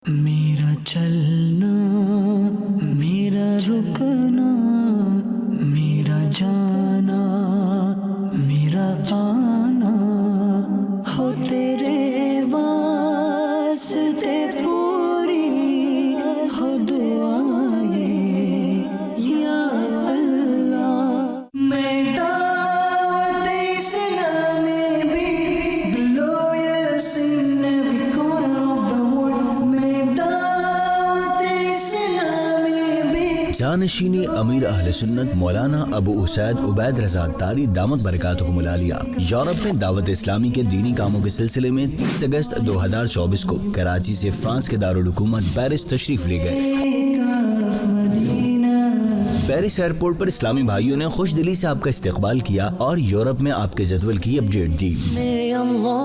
میرا چلنا، میرا رکنا، میرا جانا، میرا آنا، ہو تیرے واسطے پوری ہو دعائیں یا اللہ۔ میں دعوت اسلامی بھی glorious in every corner of the world۔ میں دعوت اسلامی بھی جانشین امیر اہل سنت مولانا ابو اسید عبید رضا اتاری دامت برکاتہم العالیہ یورپ میں دعوت اسلامی کے دینی کاموں کے سلسلے میں 30 اگست 2024 کو کراچی سے فرانس کے دارالحکومت پیرس تشریف لے گئے۔ پیرس ایئرپورٹ پر اسلامی بھائیوں نے خوش دلی سے آپ کا استقبال کیا اور یورپ میں آپ کے جدول کی update the. May Allah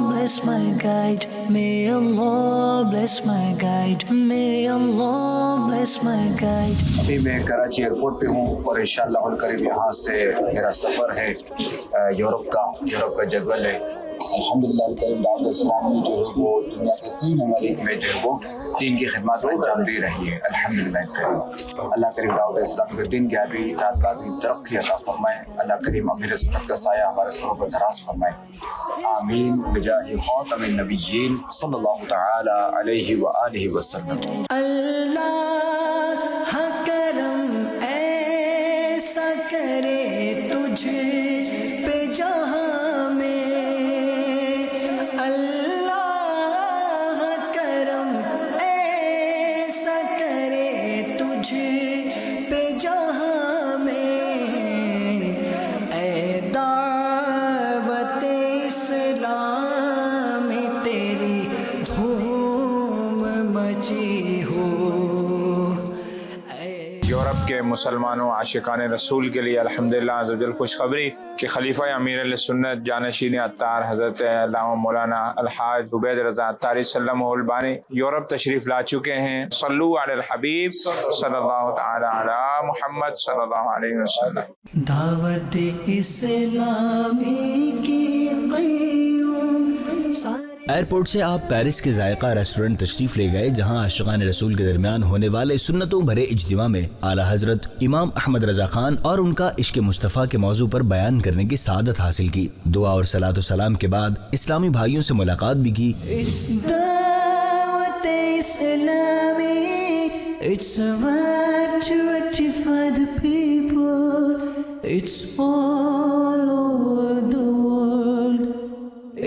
bless my guide, may Allah bless my guide, may Allah bless my guide۔ ابھی میں کراچی ایئرپورٹ پہ ہوں اور انشاءاللہ القریب یہاں سے میرا سفر ہے یورپ کا جدول ہے۔ الحمدللہ الکریم دعوت اسلامی جو ہے وہ دنیا کے 3 ممالک میں جو ہے وہ دین کی خدمات کو انجام دے رہی ہے۔ الحمدللہ الکریم اللہ کریم دعوت اسلامی کے دین کی آبی تعدادی ترقی عطا فرمائے۔ اللہ کریم امیر سنت کا سایہ ہمارے سروں پر دراز فرمائے، آمین بجاہ خاتم النبیین صلی اللہ تعالی علیہ وآلہ وسلم۔ اللہ کرم ایسا کرے تجھ پہ جہاں میں، اللہ کرم ایسا کرے تجھ پہ جہاں میں، اے دعوت اسلام تیری دھوم مچی ہو۔ یورپ کے مسلمانوں عاشقان رسول کے لیے الحمدللہ عز و جل خوشخبری کہ خلیفہ امیر علیہ سنت جانشین اتار حضرت علامہ مولانا الحاج عبید رضا اتاری سلمہ البانی یورپ تشریف لا چکے ہیں۔ صلو علی الحبیب صلی اللہ تعالی علی محمد صلی اللہ علیہ وسلم۔ دعوت اسلامی کی قیوم ایئرپورٹ سے آپ پیرس کے ذائقہ ریسٹورنٹ تشریف لے گئے، جہاں عاشقان رسول کے درمیان ہونے والے سنتوں بھرے اجتماع میں اعلیٰ حضرت امام احمد رضا خان اور ان کا عشق مصطفیٰ کے موضوع پر بیان کرنے کی سعادت حاصل کی۔ دعا اور صلاۃ و سلام کے بعد اسلامی بھائیوں سے ملاقات بھی کی۔ It's دعوت اسلامی، it's a right to rectify the people, it's all over the world,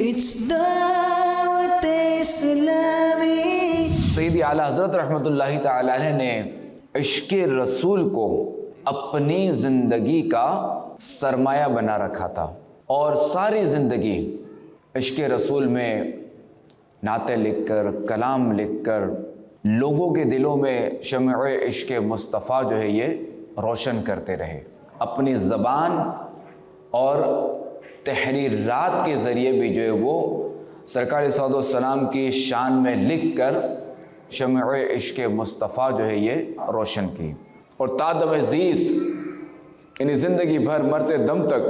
it's دعوت اسلامی۔ سیدی اعلیٰ حضرت رحمۃ اللہ تعالی علیہ نے عشق رسول کو اپنی زندگی کا سرمایہ بنا رکھا تھا اور ساری زندگی عشق رسول میں نعتیں لکھ کر، کلام لکھ کر لوگوں کے دلوں میں شمع عشق مصطفیٰ جو ہے یہ روشن کرتے رہے۔ اپنی زبان اور تحریرات کے ذریعے بھی جو ہے وہ سرکار صلی اللہ علیہ وسلم کی شان میں لکھ کر شمع عشق مصطفیٰ جو ہے یہ روشن کی، اور تا دم عزیز یعنی زندگی بھر مرتے دم تک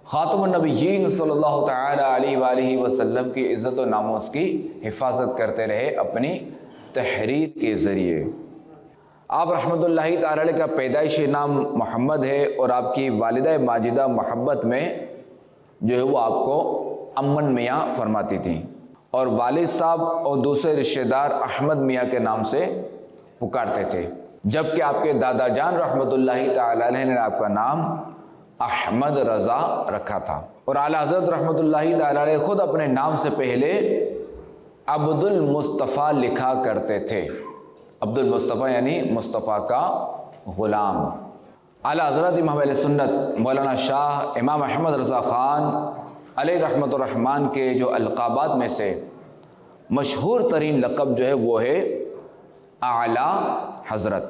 خاتم النبیین صلی اللہ تعالی علیہ وآلہ وسلم کی عزت و ناموس کی حفاظت کرتے رہے اپنی تحریر کے ذریعے۔ آپ رحمۃ اللہ تعالی علیہ کا پیدائشی نام محمد ہے، اور آپ کی والدہ ماجدہ محبت میں جو ہے وہ آپ کو امن میاں فرماتی تھیں، اور والد صاحب اور دوسرے رشتہ دار احمد میاں کے نام سے پکارتے تھے، جبکہ آپ کے دادا جان رحمۃ اللہ تعالی علیہ نے آپ کا نام احمد رضا رکھا تھا۔ اور اعلیٰ حضرت رحمۃ اللہ تعالی علیہ خود اپنے نام سے پہلے عبد المصطفیٰ لکھا کرتے تھے۔ عبد المصطفیٰ یعنی مصطفیٰ کا غلام۔ اعلیٰ حضرت امام علیہ سنت مولانا شاہ امام احمد رضا خان علیہ رحمۃ الرحمن کے جو القابات میں سے مشہور ترین لقب جو ہے وہ ہے اعلیٰ حضرت،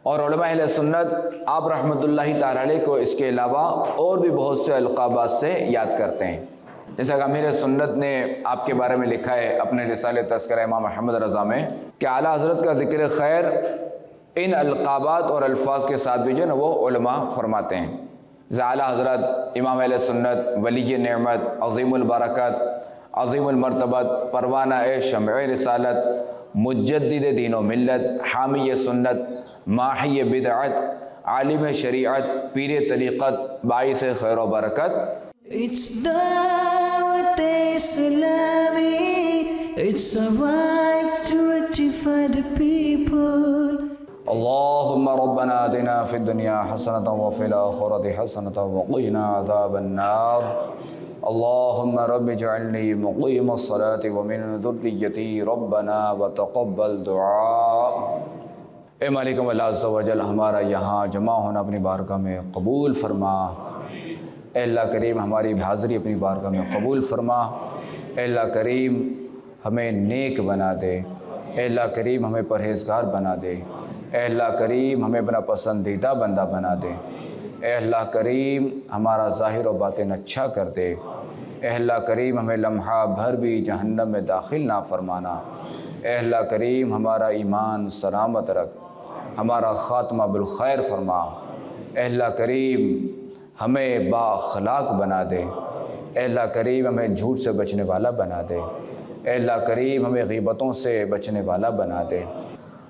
اور علماء اہل سنت آپ رحمۃ اللہ تعالی علیہ کو اس کے علاوہ اور بھی بہت سے القابات سے یاد کرتے ہیں، جیسا کہ امیر سنت نے آپ کے بارے میں لکھا ہے اپنے رسالہ تذکرہ امام احمد رضا میں کہ اعلیٰ حضرت کا ذکر خیر ان القابات اور الفاظ کے ساتھ بھی جو ہے نا وہ علماء فرماتے ہیں۔ اعلیٰ حضرت امام اہل سنت ولی نعمت عظیم البرکت عظیم المرتبت پروانہ شمع رسالت مجدد دین و ملت، حامی سنت، ماحی بدعت، عالم شریعت، پیر طریقت، باعث خیر و برکت۔ It's Dawat Islami. It's a right to rectify the people. اللهم ربنا آتنا في الدنيا حسنة وفي الآخرة حسنة وقنا عذاب النار۔ اللهم رب اجعلني مقيم الصلاة ومن ذريتي ربنا وتقبل دعاء۔ اے مالک اللہ عز و جل، ہمارا یہاں جمع ہونا اپنی بارگاہ میں قبول فرما۔ اے اللہ کریم ہماری حاضری اپنی بارگاہ میں قبول فرما۔ اے اللہ کریم ہمیں نیک بنا دے۔ اے اللہ کریم ہمیں پرہیزگار بنا دے۔ اے اللہ کریم ہمیں اپنا پسندیدہ بندہ بنا دے۔ اے اللہ کریم ہمارا ظاہر و باطن اچھا کر دے۔ اے اللہ کریم ہمیں لمحہ بھر بھی جہنم میں داخل نہ فرمانا۔ اے اللہ کریم ہمارا ایمان سلامت رکھ، ہمارا خاتمہ بالخیر فرما۔ اے اللہ کریم ہمیں با اخلاق بنا دے۔ اے اللہ کریم ہمیں جھوٹ سے بچنے والا بنا دے۔ اے اللہ کریم ہمیں غیبتوں سے بچنے والا بنا دے۔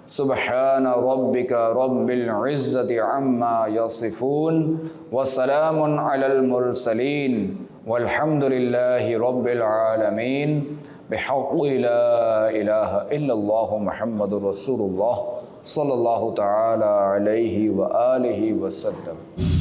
سبحان ربک رب العزت عما یصفون وسلام علی المرسلین والحمد للہ رب العالمین بحق لا الہ الا اللہ محمد رسول اللہ صلی اللہ تعالی علیہ وآلہ وسلم۔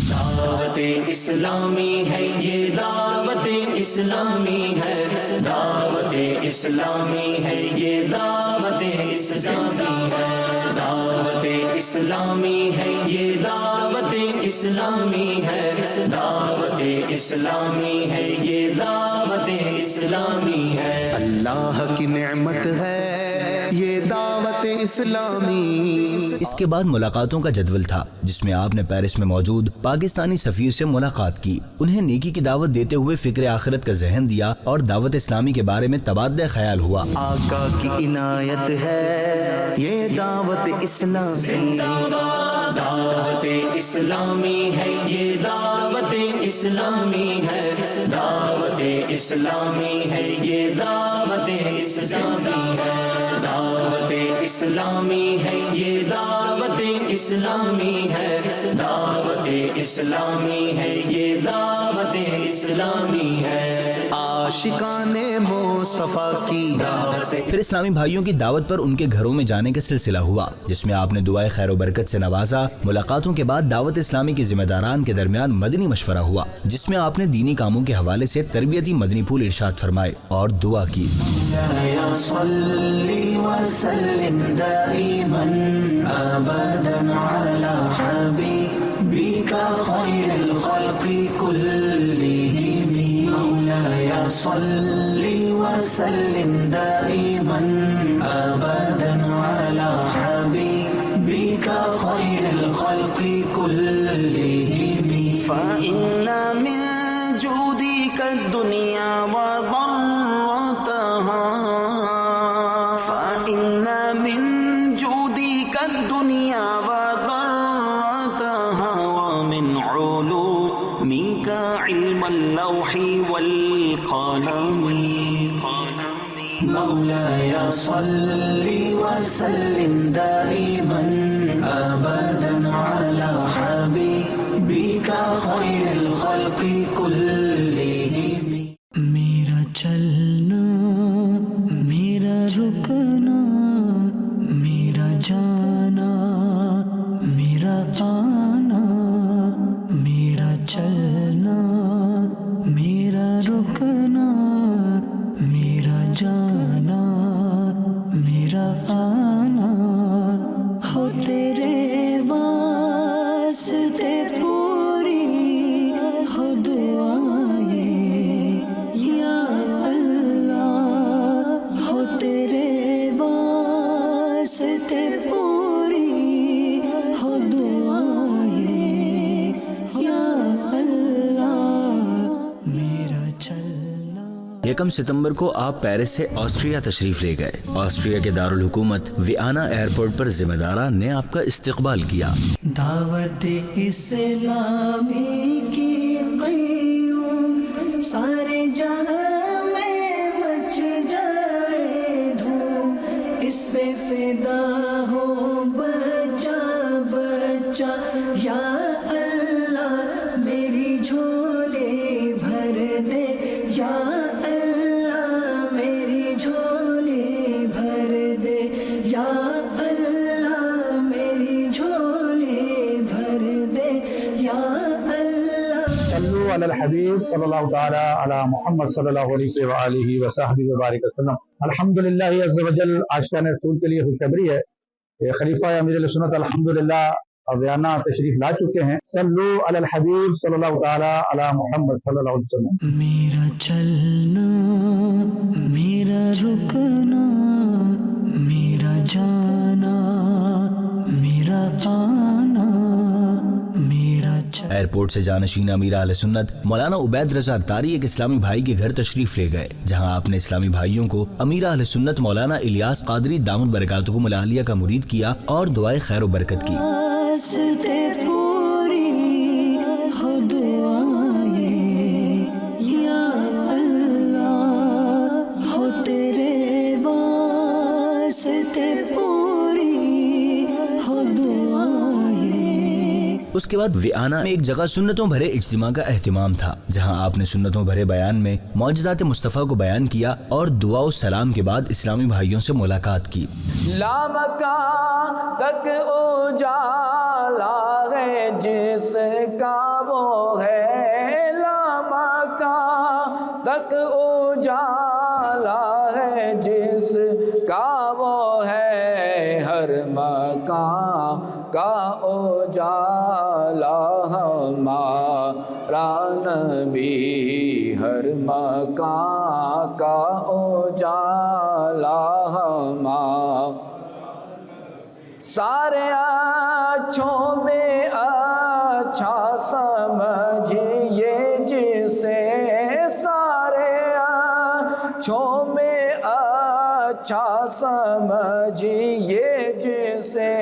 دعوت اسلامی ہے یہ، دعوت اسلامی ہے، دعوت اسلامی ہے یہ، دعوت اسلامی ہے، دعوت اسلامی ہے یہ، دعوت اسلامی ہے، دعوت اسلامی ہے یہ، دعوت اسلامی ہے۔ اللہ کی نعمت ہے یہ دعوت اسلامی۔ اس کے بعد ملاقاتوں کا جدول تھا، جس میں آپ نے پیرس میں موجود پاکستانی سفیر سے ملاقات کی، انہیں نیکی کی دعوت دیتے ہوئے فکر آخرت کا ذہن دیا اور دعوت اسلامی کے بارے میں تبادلہ خیال ہوا۔ آقا کی عنایت ہے یہ دعوت اسلامی۔ دعوت اسلامی ہے یہ، دعوت اسلامی ہے، دعوت اسلامی ہے یہ، دعوت اسلامی ہے، دعوت اسلامی ہے یہ، دعوت اسلامی ہے، دعوت اسلامی ہے یہ، دعوت اسلامی ہے۔ عاشقان مصطفیٰ کی دعوت۔ پھر اسلامی بھائیوں کی دعوت پر ان کے گھروں میں جانے کا سلسلہ ہوا، جس میں آپ نے دعائے خیر و برکت سے نوازا۔ ملاقاتوں کے بعد دعوت اسلامی کے ذمہ داران کے درمیان مدنی مشورہ ہوا، جس میں آپ نے دینی کاموں کے حوالے سے تربیتی مدنی پھول ارشاد فرمائے اور دعا کی۔ صلی وسلم دائما ابدا علی حبیبک خیر الخلق كلهم مولاي صل وسلم دائما ابدا على حبيبك خير الخلق كلهم فإن من جودك الدنيا وضرتها، فإن من جودك الدنيا وضرتها ومن علومك علم اللوح والقلم مولاي صل وسلم دائما ابدا على حبيبك خير الخلق كلهم میرا چلنا، میرا رکنا، میرا جانا، میرا آنا، میرا چلنا، میرا رکنا، میرا جانا، میرا آنا، ہو تیرے واسطے پوری ہو دعائیں یا اللہ، ہو تیرے واسطے پوری ہو دعائیں یا اللہ، میرا چلنا۔ 1 ستمبر کو آپ پیرس سے آسٹریا تشریف لے گئے۔ آسٹریا کے دارالحکومت ویانا ایئرپورٹ پر ذمہ داران نے آپ کا استقبال کیا۔ دعوت اسلامی کی قیوم سارے جہاں میں مچ جائے دھوم، اس پہ فدا ہو بچہ بچہ یا اللہ میری جھولی بھر دے یا اللہ میری جھولی بھر دے یا اللہ میری جھولی بھر دے یا اللہ. صلو علی الحبیب صلی اللہ تعالی علی محمد صلی اللہ علیہ وآلہ وصحبہ وبارک وسلم. الحمدللہ عز وجل عاشقان رسول کے لیے خوشخبری ہے کہ خلیفہ امیر اہل سنت الحمدللہ ابیانہ تشریف لا چکے ہیں. صلو علی الحبیب صلی اللہ تعالی علی محمد صلی اللہ علیہ وسلم. میرا چلنا میرا رکنا میرا جانا میرا آنا میرا ایئرپورٹ سے جانشین امیر اہل سنت مولانا عبید رضا اتاری ایک اسلامی بھائی کے گھر تشریف لے گئے، جہاں آپ نے اسلامی بھائیوں کو امیر اہل سنت مولانا الیاس قادری دامت برکاتہ العالیہ کا مرید کیا اور دعائے خیر و برکت کی. واسطے پوری ہو دعائیں یا اللہ ہو تیرے واسطے پوری ہو دعائیں. اس کے بعد ویانا میں ایک جگہ سنتوں بھرے اجتماع کا اہتمام تھا، جہاں آپ نے سنتوں بھرے بیان میں معجزات مصطفیٰ کو بیان کیا اور دعا و سلام کے بعد اسلامی بھائیوں سے ملاقات کی. لامکان تک اجالا ہے جس کا وہ ہے، لامکان تک اجالا ہے جس کا وہ ہے، ہر مکان کا اجالا ہمارا نبی، ہر مکان کا اجالا ہمارا. سارے اچھوں میں اچھا سمجھیے جسے، سارے اچھوں میں اچھا سمجھیے جسے،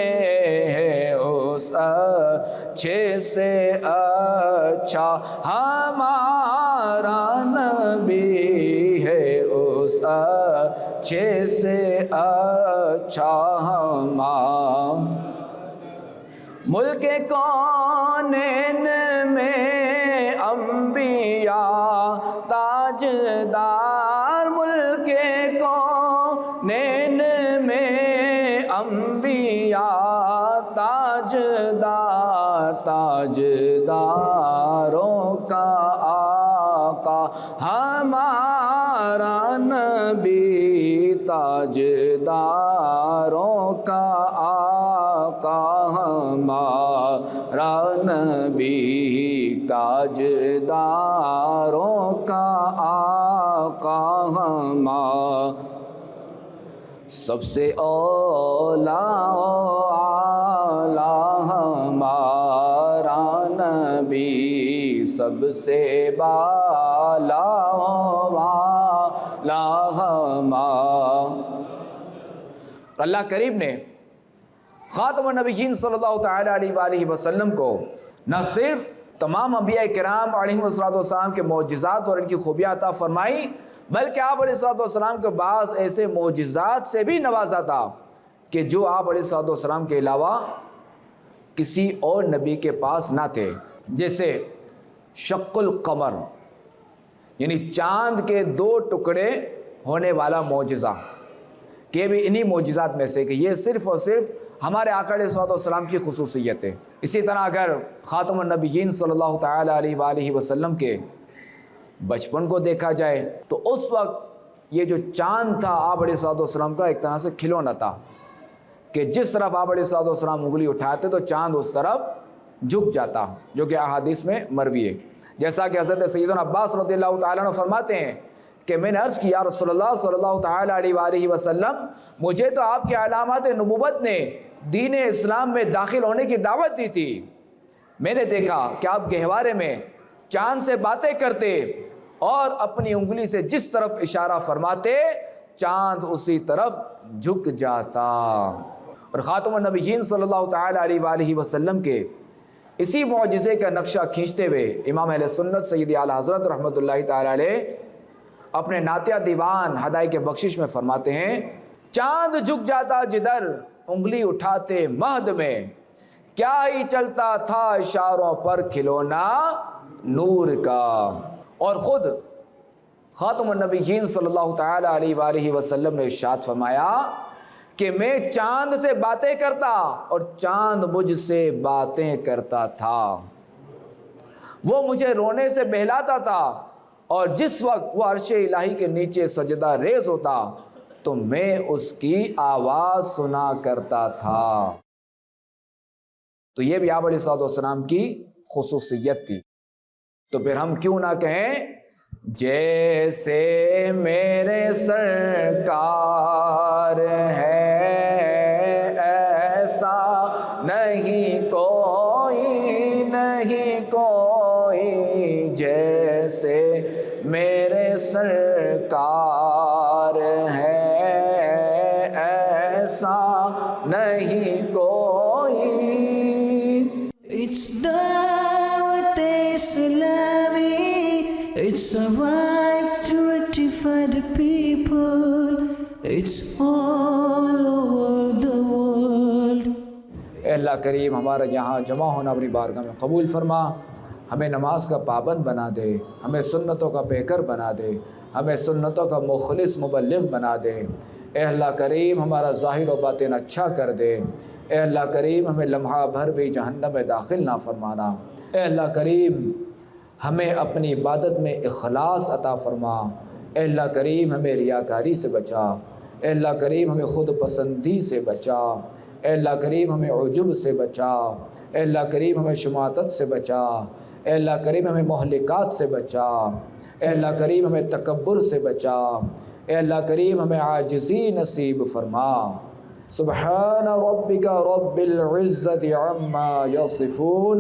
اس اچھے سے اچھا ہمارا نبی ہے، اس اچھے سے اچھا ہمارا. ملک کونین میں انبیاء تاجدار، ملک کونین میں انبیاء تاجدار، تاجداروں کا آقا ہمارا نبی، تاجداروں کا آقا ہمارا نبی، تاجداروں کا آقا ہمارا. سب سے اولا اعلیٰ ہمارا نبی، سب سے بالا والا ہمارا. اللہ کریم نے خاتم النبیین صلی اللہ تعالیٰ علیہ وآلہ وسلم کو نہ صرف تمام انبیاء کرام علیہ السلام کے معجزات اور ان کی خوبیاں عطا فرمائی، بلکہ آپ علیہ السلام کے بعض ایسے معجزات سے بھی نوازا تھا کہ جو آپ علیہ السلام کے علاوہ کسی اور نبی کے پاس نہ تھے. جیسے شق القمر، یعنی چاند کے 2 ٹکڑے ہونے والا معجزہ، کہ بھی انہی معجزات میں سے کہ یہ صرف اور صرف ہمارے آقا علیہ السلام کی خصوصیت ہے. اسی طرح اگر خاتم النبیین صلی اللہ تعالیٰ علیہ وآلہ وسلم کے بچپن کو دیکھا جائے تو اس وقت یہ جو چاند تھا آپ علیہ السلام کا ایک طرح سے کھلونا تھا، کہ جس طرف آپ علیہ السلام انگلی اٹھاتے تو چاند اس طرف جھک جاتا، جو کہ احادیث میں مروی ہے. جیسا کہ حضرت سیدنا عباس رضی اللہ تعالیٰ عنہ فرماتے ہیں کہ میں نے عرض کیا رسول اللہ صلی اللہ تعالیٰ علیہ وآلہ وسلم، مجھے تو آپ کے علامات نبوت نے دین اسلام میں داخل ہونے کی دعوت دی تھی. میں نے دیکھا کہ آپ گہوارے میں چاند سے باتیں کرتے اور اپنی انگلی سے جس طرف اشارہ فرماتے چاند اسی طرف جھک جاتا. اور خاتم النبیین صلی اللہ تعالیٰ علیہ وآلہ وسلم کے اسی معجزے کا نقشہ کھینچتے ہوئے امام اہل سنت سید اعلیٰ حضرت رحمۃ اللہ تعالیٰ علیہ اپنے نعتیہ دیوان ہدایت بخشش میں فرماتے ہیں چاند جھک جاتا جدھر انگلی اٹھاتے مہد میں، کیا ہی چلتا تھا اشاروں پر کھلونا نور کا۔ اور خود خاتم النبیین صلی اللہ تعالی علیہ وآلہ وسلم نے ارشاد فرمایا کہ میں چاند سے باتیں کرتا اور چاند مجھ سے باتیں کرتا تھا، وہ مجھے رونے سے بہلاتا تھا، اور جس وقت وہ عرش الہی کے نیچے سجدہ ریز ہوتا تو میں اس کی آواز سنا کرتا تھا۔ تو یہ بھی آپ علیہ الصلوۃ والسلام کی خصوصیت تھی۔ تو پھر ہم کیوں نہ کہیں جیسے میرے سرکار ہے ایسا نہیں کوئی، نہیں کوئی، جیسے میرے سرکار ہے ایسا نہیں کوئی۔ It's Dawat Islami, it's a right to rectify the people, it's all over the world. اے اللہ کریم ہمارا یہاں جمع ہونا اپنی بارگاہ میں قبول فرما، ہمیں نماز کا پابند بنا دے، ہمیں سنتوں کا پیکر بنا دے، ہمیں سنتوں کا مخلص مبلغ بنا دے۔ اے اللہ کریم ہمارا ظاہر و باطن اچھا کر دے۔ اے اللہ کریم ہمیں لمحہ بھر بھی جہنم میں داخل نہ فرمانا۔ اے اللہ کریم ہمیں اپنی عبادت میں اخلاص عطا فرما۔ اے اللہ کریم ہمیں ریاکاری سے بچا۔ اے اللہ کریم ہمیں خود پسندی سے بچا۔ اے اللہ کریم ہمیں عجب سے بچا۔ اے اللہ کریم ہمیں شماتت سے بچا۔ اے اللہ کریم ہمیں مہلکات سے بچا۔ اے اللہ کریم ہمیں تکبر سے بچا۔ اے اللہ کریم ہمیں عاجزی نصیب فرما۔ سبحان ربک رب العزت عما یصفون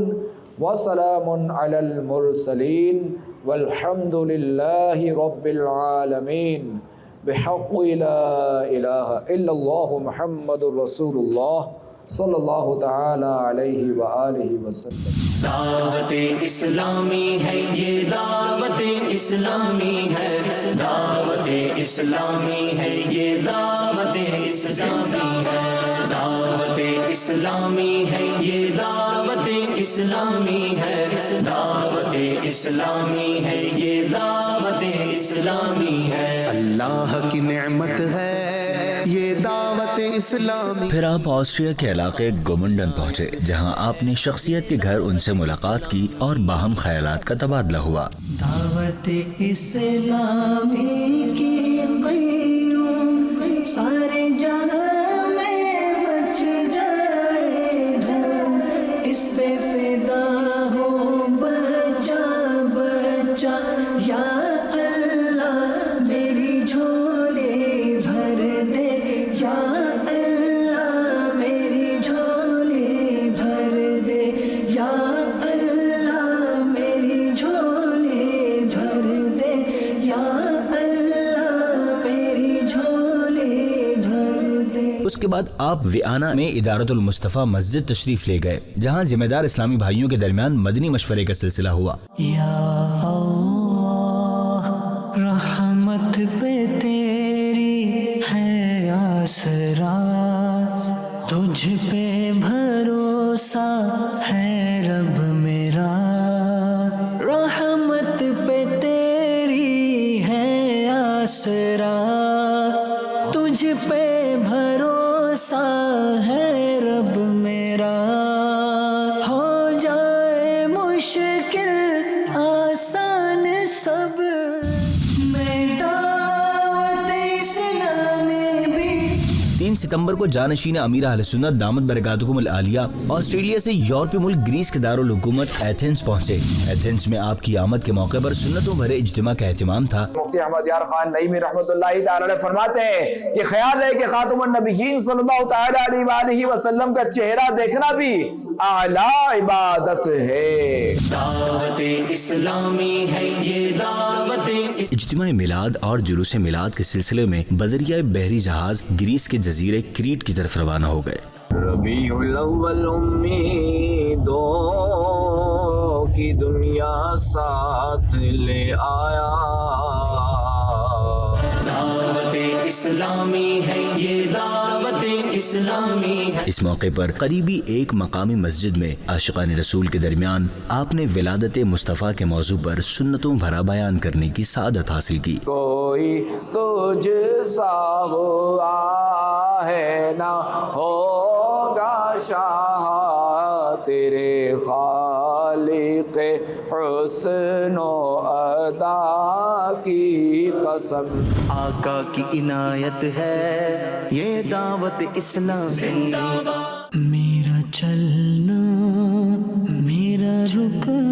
وسلام علی المرسلین والحمد للہ رب العالمین بحق لا الہ الا اللہ محمد رسول اللہ صلی اللہ تعالی علیہ وآلہ وسلم۔ دعوت اسلامی ہے یہ، دعوت اسلامی ہے، دعوت اسلامی ہے یہ، دعوت اسلامی ہے، دعوت اسلامی ہے یہ، دعوت اسلامی ہے، دعوت اسلامی ہے یہ، دعوت اسلامی ہے، اللہ کی نعمت ہے یہ دعوت اسلامی۔ پھر آپ آسٹریا کے علاقے گومنڈن پہنچے، جہاں آپ نے شخصیت کے گھر ان سے ملاقات کی اور باہم خیالات کا تبادلہ ہوا۔ دعوت اسلامی کی قیوم سارے جہاں میں مچ جائے دھوم، اس پہ فدا ہو بچا بچا، یا اللہ میری جھولی بھر دے، یا اللہ میری جھولی بھر دے، یا اللہ میری جھولی بھر دے، یا اللہ میری جھولی بھر دے۔ اس کے بعد آپ ویانا میں ادارت المصطفیٰ مسجد تشریف لے گئے، جہاں ذمہ دار اسلامی بھائیوں کے درمیان مدنی مشورے کا سلسلہ ہوا۔ یا اللہ رحمت پہ تیری ہے آسرا، تجھ پہ بھروسہ ہے رب میرا، رحمت پہ تیری ہے آسرا، تجھ پہ بھروسہ ہے رب میرا، ہو جائے مشکل آسان سب، میں دعوت اسلامی بھی۔ 3 ستمبر کو جانشین امیر اہل سنت دامت برکاتہم العالیہ آسٹریلیا سے یورپی ملک گریس کے دارالحکومت ایتھنز پہنچے۔ ایتھنز میں آپ کی آمد کے موقع پر سنتوں بھرے اجتماع کا اہتمام تھا۔ مفتی احمد یار خان نعیمی رحمۃ اللہ تعالی علیہ فرماتے ہیں کہ خیال ہے کہ خاتم النبیین صلی اللہ تعالی علیہ وآلہ وسلم کا چہرہ دیکھنا بھی اعلیٰ عبادت ہے۔ دعوت اسلامی ہے یہ، دعوت اجتماع میلاد اور جلوس میلاد کے سلسلے میں بدریہ بحری جہاز گریس کے جزیرے کریٹ کی طرف روانہ ہو گئے۔ ربیع الاول امیدوں کی دنیا ساتھ لے آیا، دعوت اسلامی ہے یہ دعوت اسلامی ہے. اس موقع پر قریبی ایک مقامی مسجد میں عاشقان رسول کے درمیان آپ نے ولادت مصطفیٰ کے موضوع پر سنتوں بھرا بیان کرنے کی سعادت حاصل کی. کوئی تجھ سا ہوا ہے نہ ہوگا شاہ تیرے خالق حسن و ادا کی قسم. آقا کی عنایت ہے یہ دعوت اسلامی. میرا چلنا میرا رکنا